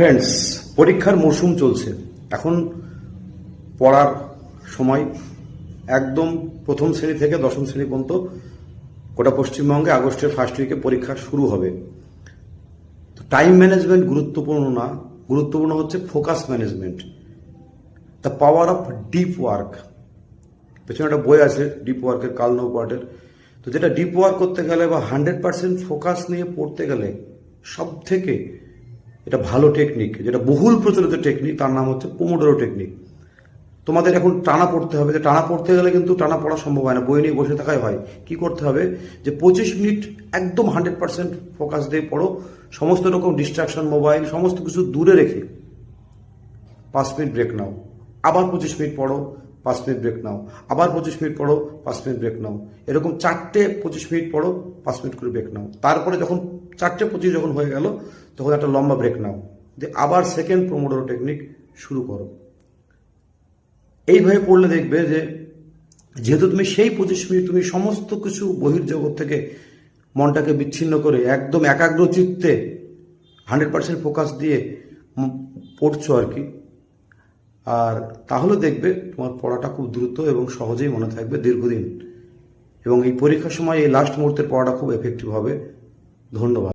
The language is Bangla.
ফ্রেন্ডস, পরীক্ষার মরশুম চলছে। এখন পড়ার সময় একদম প্রথম শ্রেণী থেকে দশম শ্রেণী পর্যন্ত গোটা পশ্চিমবঙ্গে আগস্টের ফার্স্ট উইকে পরীক্ষা শুরু হবে। তো টাইম ম্যানেজমেন্ট গুরুত্বপূর্ণ না, গুরুত্বপূর্ণ হচ্ছে focus management, the power of deep work. পেছনে একটা বই আছে ডিপ ওয়ার্কের, কার্ল নোপোয়ার্টের। তো যেটা ডিপ ওয়ার্ক করতে গেলে বা 100% ফোকাস নিয়ে পড়তে গেলে সব থেকে এটা ভালো টেকনিক, যেটা বহুল প্রচলিত টেকনিক, তার নাম হচ্ছে পোমোডোরো টেকনিক। তোমাদের এখন টানা পড়তে হবে। যে টানা পড়তে গেলে কিন্তু টানা পড়া সম্ভব হয় না, বই নিয়ে বসে থাকাই হয়। কি করতে হবে, যে 25 মিনিট একদম 100% ফোকাস দিয়ে পড়ো, সমস্ত রকম ডিস্ট্রাকশন, মোবাইল, সমস্ত কিছু দূরে রেখে 5 মিনিট ব্রেক নাও, আবার 25 মিনিট পড়ো, 5 মিনিট ব্রেক নাও, আবার 25 মিনিট পড়ো, 5 মিনিট ব্রেক নাও। এরকম 4টে 25 মিনিট পড়ো, 5 মিনিট করে ব্রেক নাও। তারপরে যখন 4টে 25 যখন হয়ে গেল, তখন একটা লম্বা ব্রেক নাও, দিয়ে আবার সেকেন্ড পোমোডোরো টেকনিক শুরু করো। এইভাবে পড়লে দেখবে যে যেহেতু তুমি সেই 25 মিনিট তুমি সমস্ত কিছু বহির্জগৎ থেকে মনটাকে বিচ্ছিন্ন করে একদম একাগ্র চিত্তে 100% ফোকাস দিয়ে পড়ছো আর কি। আর তাহলে দেখবে তোমার পড়াটা খুব দ্রুত এবং সহজেই মনে থাকবে দীর্ঘদিন, এবং এই পরীক্ষার সময় এই লাস্ট মুহূর্তের পড়াটা খুব এফেক্টিভ হবে। ধন্যবাদ।